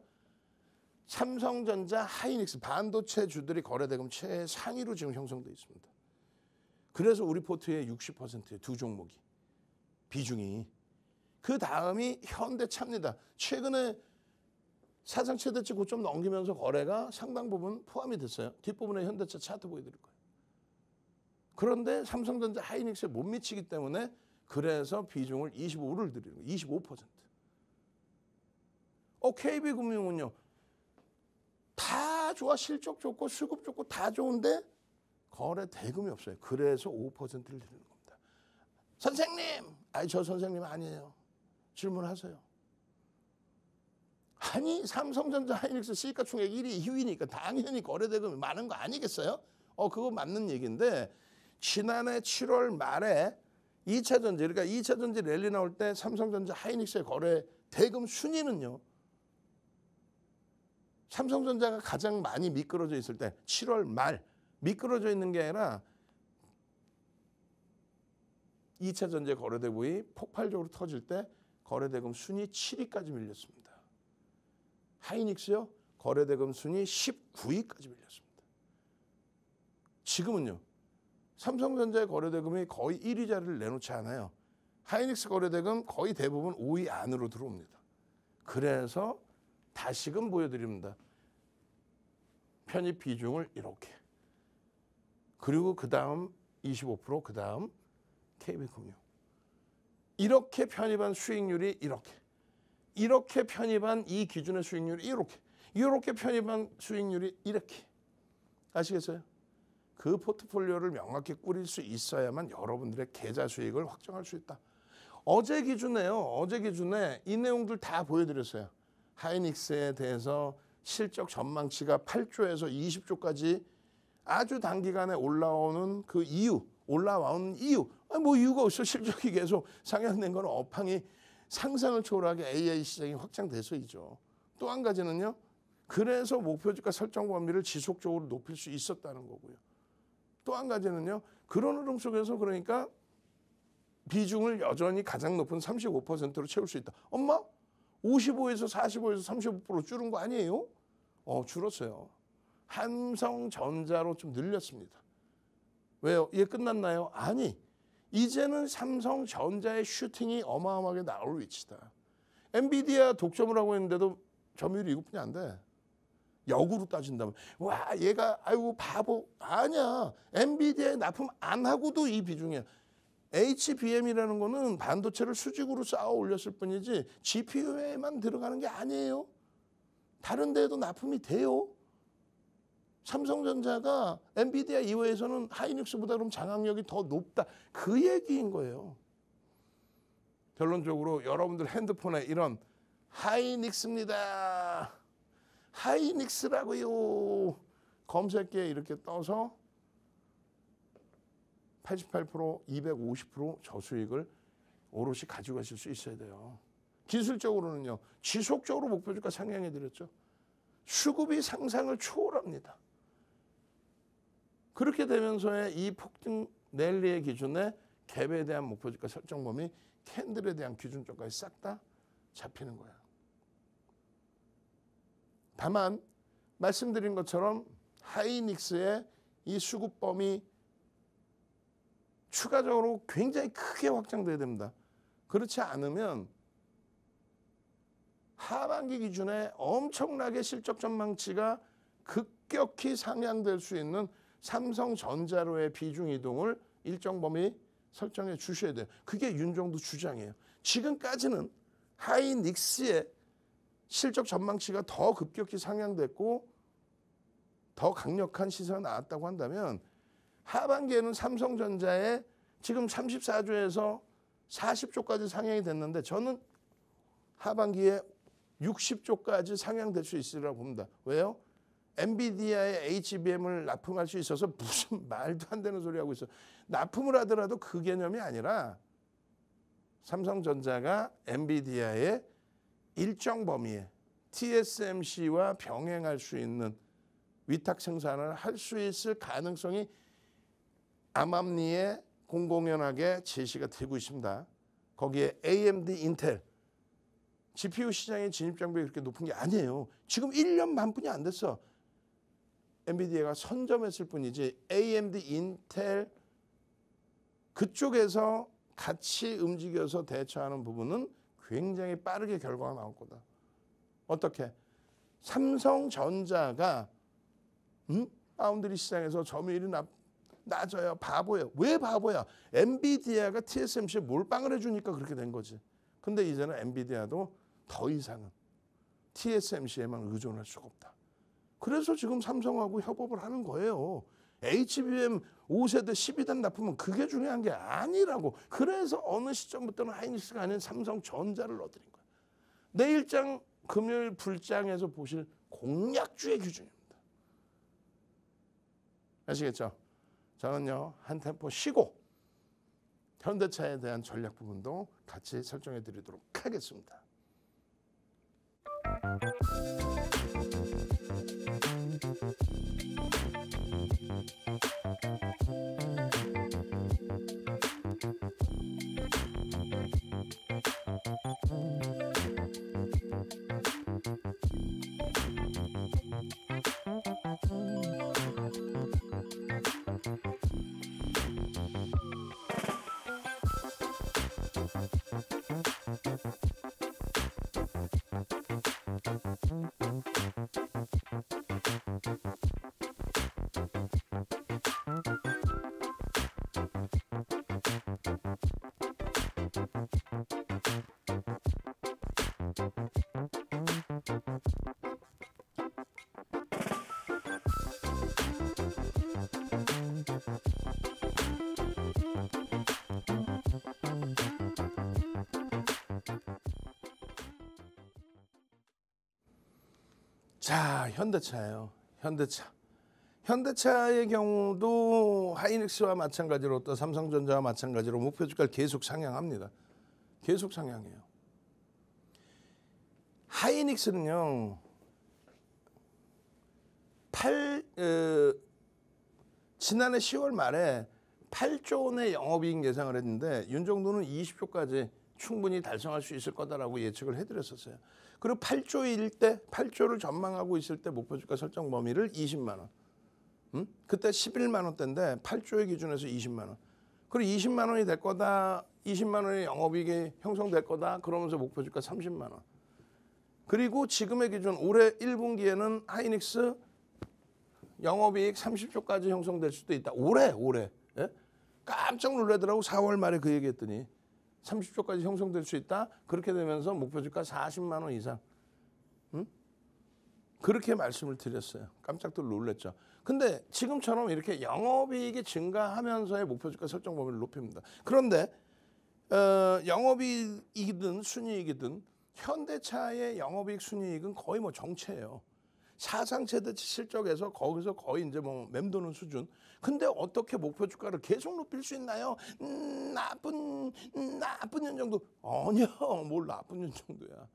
삼성전자, 하이닉스, 반도체 주들이 거래 대금 최상위로 지금 형성되어 있습니다. 그래서 우리 포트의 60%예요. 두 종목이. 비중이. 그 다음이 현대차입니다. 최근에 사상 최대치 고점 넘기면서 거래가 상당 부분 포함이 됐어요. 뒷부분에 현대차 차트 보여드릴 거예요. 그런데 삼성전자, 하이닉스에 못 미치기 때문에 그래서 비중을 25를 드리는 거예요. 25%. KB금융은요. 다 좋아. 실적 좋고 수급 좋고 다 좋은데 거래 대금이 없어요. 그래서 5%를 드리는 겁니다. 선생님, 아니 저 선생님 아니에요. 질문하세요. 아니 삼성전자 하이닉스 시가총액 1위, 2위니까 당연히 거래 대금이 많은 거 아니겠어요? 그거 맞는 얘기인데 지난해 7월 말에 2차 전지, 그러니까 2차 전지 랠리 나올 때 삼성전자 하이닉스의 거래 대금 순위는요. 삼성전자가 가장 많이 미끄러져 있을 때 7월 말 미끄러져 있는 게 아니라 2차 전지 거래 대금이 폭발적으로 터질 때 거래 대금 순위 7위까지 밀렸습니다. 하이닉스요. 거래 대금 순위 19위까지 밀렸습니다. 지금은요. 삼성전자의 거래 대금이 거의 1위 자리를 내놓지 않아요. 하이닉스 거래 대금 거의 대부분 5위 안으로 들어옵니다. 그래서 다시금 보여드립니다. 편입 비중을 이렇게. 그리고 그 다음 25%, 그 다음 KB금융. 이렇게 편입한 수익률이 이렇게. 이렇게 편입한 이 기준의 수익률이 이렇게. 이렇게 편입한 수익률이 이렇게. 아시겠어요? 그 포트폴리오를 명확히 꾸릴 수 있어야만 여러분들의 계좌 수익을 확정할 수 있다. 어제 기준에요. 어제 기준에 이 내용들 다 보여드렸어요. 하이닉스에 대해서 실적 전망치가 8조에서 20조까지 아주 단기간에 올라오는 그 이유, 올라온 이유. 뭐 이유가 없어. 실적이 계속 상향된 건 업황이 상상을 초월하게 AI 시장이 확장돼서이죠. 또 한 가지는요. 그래서 목표주가 설정 범위를 지속적으로 높일 수 있었다는 거고요. 또 한 가지는요. 그런 흐름 속에서 그러니까 비중을 여전히 가장 높은 35%로 채울 수 있다. 엄마? 55에서 45에서 35% 줄은 거 아니에요? 줄었어요. 삼성전자로 좀 늘렸습니다. 왜요? 이게 끝났나요? 아니. 이제는 삼성전자의 슈팅이 어마어마하게 나올 위치다. 엔비디아 독점을 하고 있는데도 점유율이 이것뿐이 안 돼. 역으로 따진다면 와 얘가 아이고 바보 아니야. 엔비디아에 납품 안 하고도 이 비중이야. HBM이라는 거는 반도체를 수직으로 쌓아 올렸을 뿐이지 GPU에만 들어가는 게 아니에요. 다른 데에도 납품이 돼요. 삼성전자가 엔비디아 이외에서는 하이닉스보다 그럼 장악력이 더 높다. 그 얘기인 거예요. 결론적으로 여러분들 핸드폰에 이런 하이닉스입니다. 하이닉스라고요. 검색기에 이렇게 떠서 88%, 250% 저수익을 오롯이 가지고 가실 수 있어야 돼요. 기술적으로는요. 지속적으로 목표주가 상향해드렸죠. 수급이 상상을 초월합니다. 그렇게 되면서의 이 폭등 랠리의 기준에 갭에 대한 목표주가 설정 범위, 캔들에 대한 기준점까지 싹 다 잡히는 거예요. 다만 말씀드린 것처럼 하이닉스의 이 수급 범위 추가적으로 굉장히 크게 확장돼야 됩니다. 그렇지 않으면 하반기 기준에 엄청나게 실적 전망치가 급격히 상향될 수 있는 삼성전자로의 비중 이동을 일정 범위 설정해 주셔야 돼요. 그게 윤정도 주장이에요. 지금까지는 하이닉스의 실적 전망치가 더 급격히 상향됐고 더 강력한 시세가 나왔다고 한다면 하반기에는 삼성전자의 지금 34조에서 40조까지 상향이 됐는데 저는 하반기에 60조까지 상향될 수 있으리라고 봅니다. 왜요? 엔비디아의 HBM을 납품할 수 있어서 무슨 말도 안 되는 소리 하고 있어. 납품을 하더라도 그 개념이 아니라 삼성전자가 엔비디아의 일정 범위에 TSMC와 병행할 수 있는 위탁 생산을 할 수 있을 가능성이 암암리에 공공연하게 제시가 되고 있습니다. 거기에 AMD, 인텔, GPU 시장의 진입 장벽이 그렇게 높은 게 아니에요. 지금 1년 반뿐이 안 됐어. 엔비디아가 선점했을 뿐이지 AMD, 인텔 그쪽에서 같이 움직여서 대처하는 부분은 굉장히 빠르게 결과가 나올 거다. 어떻게? 삼성전자가 파운드리 시장에서 점유율이 낮아요. 바보예요. 왜 바보야? 엔비디아가 TSMC에 몰빵을 해주니까 그렇게 된 거지. 근데 이제는 엔비디아도 더 이상은 TSMC에만 의존할 수가 없다. 그래서 지금 삼성하고 협업을 하는 거예요. HBM 5세대 12단 납품은 그게 중요한 게 아니라고. 그래서 어느 시점부터는 하이닉스가 아닌 삼성전자를 넣어드린 거예요. 내일장 금요일 불장에서 보실 공약주의 규준입니다. 아시겠죠? 저는요 한 템포 쉬고 현대차에 대한 전략 부분도 같이 설정해 드리도록 하겠습니다. 자, 현대차예요. 현대차. 현대차의 경우도 하이닉스와 마찬가지로 또 삼성전자와 마찬가지로 목표 주가를 계속 상향합니다. 계속 상향해요. 하이닉스는요. 지난해 10월 말에 8조 원의 영업이익 예상을 했는데 윤정도는 20조까지 충분히 달성할 수 있을 거다라고 예측을 해드렸었어요. 그리고 8조일 때 8조를 전망하고 있을 때 목표 주가 설정 범위를 20만 원. 그때 11만 원대인데 8조의 기준에서 20만 원. 그리고 20만 원이 될 거다. 20만 원의 영업이익이 형성될 거다. 그러면서 목표 주가 30만 원. 그리고 지금의 기준 올해 1분기에는 하이닉스 영업이익 30조까지 형성될 수도 있다. 올해. 예? 깜짝 놀라더라고. 4월 말에 그 얘기했더니 30조까지 형성될 수 있다. 그렇게 되면서 목표 주가 40만 원 이상. 그렇게 말씀을 드렸어요. 깜짝들 놀랐죠. 근데 지금처럼 이렇게 영업이익이 증가하면서의 목표 주가 설정 범위를 높입니다. 그런데 영업이익이든 순이익이든 현대차의 영업이익 순이익은 거의 뭐 정체예요. 사상 최대 실적에서 거기서 거의 이제 뭐 맴도는 수준. 근데 어떻게 목표 주가를 계속 높일 수 있나요? 나쁜 년 정도. 아니야, 뭘 나쁜 년 정도야.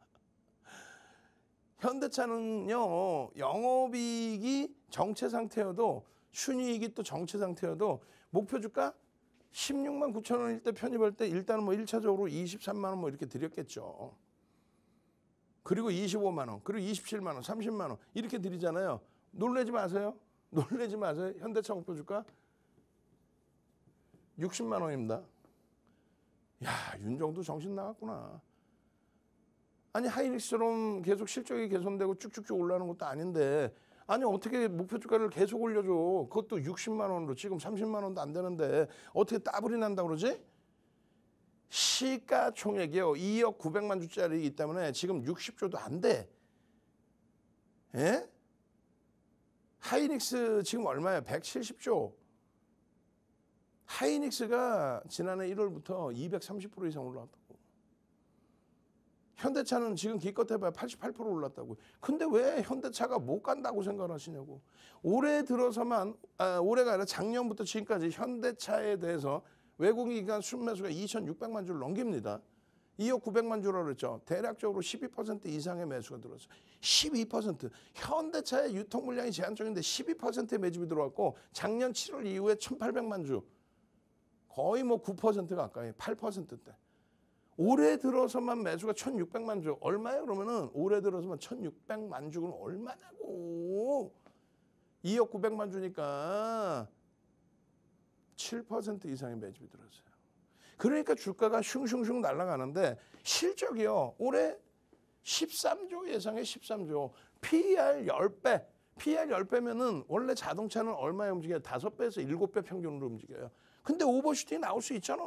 현대차는요, 영업이익이 정체 상태여도 순이익이 또 정체 상태여도 목표 주가 16만 9천 원일 때 편입할 때 일단은 뭐 1차적으로 23만 원 뭐 이렇게 드렸겠죠. 그리고 25만 원, 그리고 27만 원, 30만 원 이렇게 드리잖아요. 놀라지 마세요. 놀라지 마세요. 현대차 목표 주가 60만 원입니다. 야, 윤정도 정신 나갔구나. 아니 하이닉스처럼 계속 실적이 개선되고 쭉쭉쭉 올라가는 것도 아닌데 아니 어떻게 목표 주가를 계속 올려줘. 그것도 60만 원으로 지금 30만 원도 안 되는데 어떻게 따블이 난다고 그러지? 시가총액이요. 2억 900만 주짜리이기 때문에 지금 60조도 안 돼. 예? 하이닉스 지금 얼마예요? 170조. 하이닉스가 지난해 1월부터 230% 이상 올라왔다고. 현대차는 지금 기껏 해봐야 88% 올랐다고. 근데 왜 현대차가 못 간다고 생각하시냐고. 올해 들어서만, 올해가 아니라 작년부터 지금까지 현대차에 대해서 외국인기관 순매수가 2,600만 주를 넘깁니다. 2억 900만 주라고 그랬죠. 대략적으로 12% 이상의 매수가 들어왔어요. 12%. 현대차의 유통 물량이 제한적인데 12%의 매집이 들어왔고 작년 7월 이후에 1,800만 주. 거의 뭐 9% 가까이 8%대. 올해 들어서만 매수가 1,600만 주. 얼마예요? 그러면은 올해 들어서만 1,600만 주는 얼마냐고. 2억 900만 주니까 7% 이상의 매집이 들었어요. 그러니까 주가가 슝슝슝 날아가는데 실적이요. 올해 13조 예상의 13조. PER 10배. PER 10배면은 원래 자동차는 얼마에 움직여요? 5배에서 7배 평균으로 움직여요. 근데 오버슈팅 나올 수 있잖아.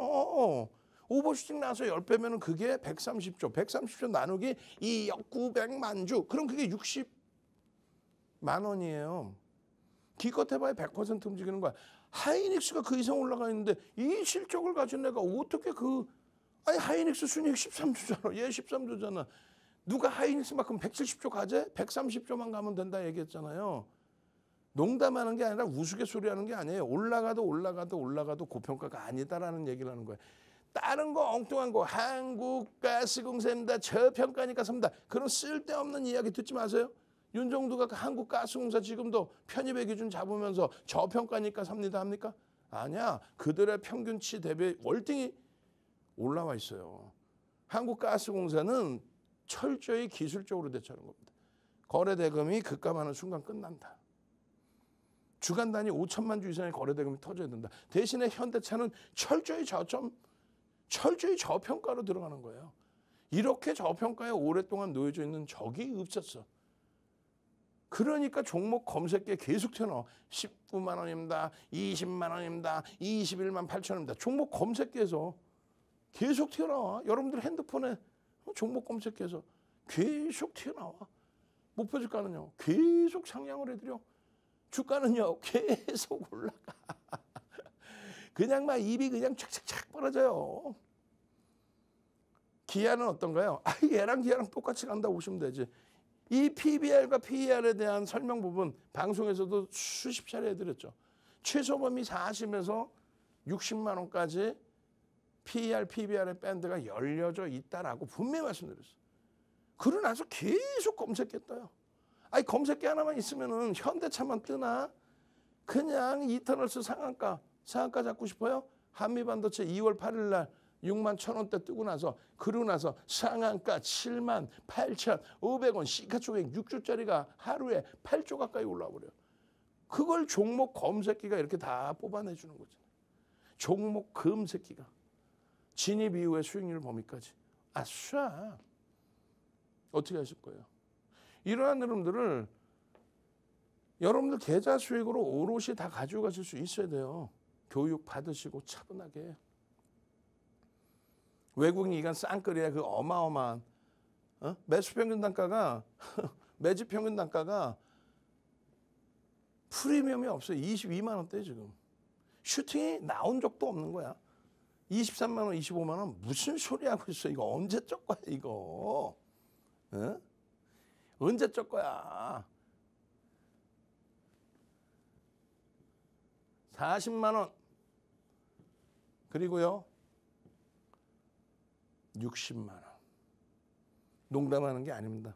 오버슈팅 나서 10배면은 그게 130조. 130조 나누기 2억 900만 주. 그럼 그게 60만 원이에요. 기껏 해봐야 100% 움직이는 거야. 하이닉스가 그 이상 올라가 있는데 이 실적을 가진 애가 어떻게 아니 하이닉스 순이익 13조잖아. 얘 13조잖아. 누가 하이닉스만큼 170조 가재? 130조만 가면 된다 얘기했잖아요. 농담하는 게 아니라 우스갯소리 하는 게 아니에요. 올라가도 고평가가 아니다라는 얘기를 하는 거예요. 다른 거 엉뚱한 거 한국가스공사입니다. 저평가니까 삽니다. 그런 쓸데없는 이야기 듣지 마세요. 윤정두가 한국가스공사 지금도 편입의 기준 잡으면서 저평가니까 삽니다 합니까? 아니야. 그들의 평균치 대비 월등히 올라와 있어요. 한국가스공사는 철저히 기술적으로 대처하는 겁니다. 거래대금이 급감하는 순간 끝난다. 주간 단위 5천만 주 이상의 거래대금이 터져야 된다. 대신에 현대차는 철저히 저평가로 들어가는 거예요. 이렇게 저평가에 오랫동안 놓여져 있는 적이 없었어. 그러니까 종목 검색기에 계속 튀어나와. 19만 원입니다. 20만 원입니다. 21만 8천 원입니다. 종목 검색기에서 계속 튀어나와. 여러분들 핸드폰에 종목 검색기에서 계속 튀어나와. 목표 주가는요. 계속 상향을 해드려. 주가는요. 계속 올라가. 그냥 막 입이 그냥 착착착 벌어져요. 기아는 어떤가요? 얘랑 기아랑 똑같이 간다고 보시면 되지. 이 PBR과 PER에 대한 설명 부분 방송에서도 수십 차례 해드렸죠. 최소범위 40에서 60만 원까지 PER, PBR의 밴드가 열려져 있다라고 분명히 말씀드렸어요. 그러고 나서 계속 검색했어요. 검색기 하나만 있으면은 현대차만 뜨나? 그냥 이터널스 상한가 잡고 싶어요? 한미반도체 2월 8일 날 6만 1,000원대 뜨고 나서 그러고 나서 상한가 7만 8,500원 시가총액 6조짜리가 하루에 8조 가까이 올라와 버려요. 그걸 종목 검색기가 이렇게 다 뽑아내주는 거잖아요. 종목 검색기가. 진입 이후의 수익률 범위까지. 아싸. 어떻게 하실 거예요? 이러한 흐름들을 여러분들 계좌 수익으로 오롯이 다 가지고 가실 수 있어야 돼요. 교육 받으시고 차분하게. 외국인 기관 쌍끌이야 그 어마어마한 매수 평균 단가가 매집 평균 단가가 프리미엄이 없어요. 22만 원대 지금. 슈팅이 나온 적도 없는 거야. 23만 원, 25만 원 무슨 소리 하고 있어. 이거 언제 적 거야 이거. 어? 언제 적 거야. 40만 원. 그리고요. 60만 원. 농담하는 게 아닙니다.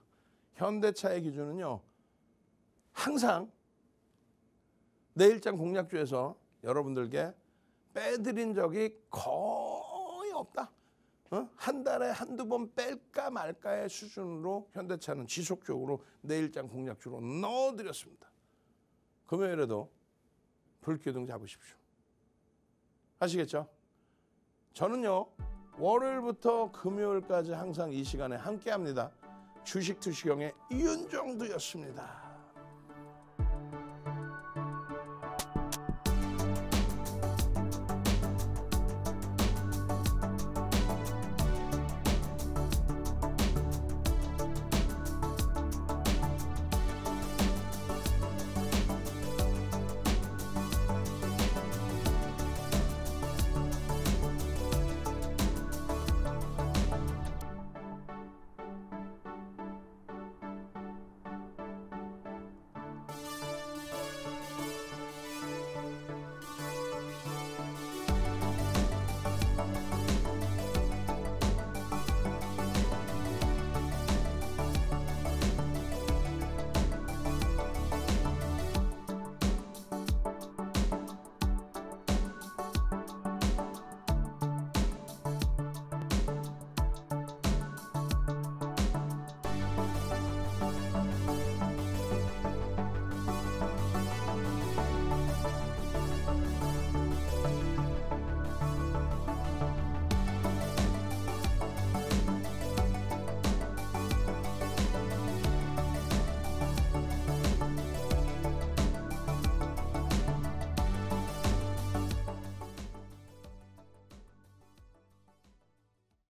현대차의 기준은요. 항상 내일장 공략주에서 여러분들께 빼드린 적이 거의 없다. 한 달에 한두 번 뺄까 말까의 수준으로 현대차는 지속적으로 내일장 공략주로 넣어드렸습니다. 금요일에도 불기둥 잡으십시오. 아시겠죠? 저는요. 월요일부터 금요일까지 항상 이 시간에 함께합니다. 주식 투시경의 윤정두였습니다.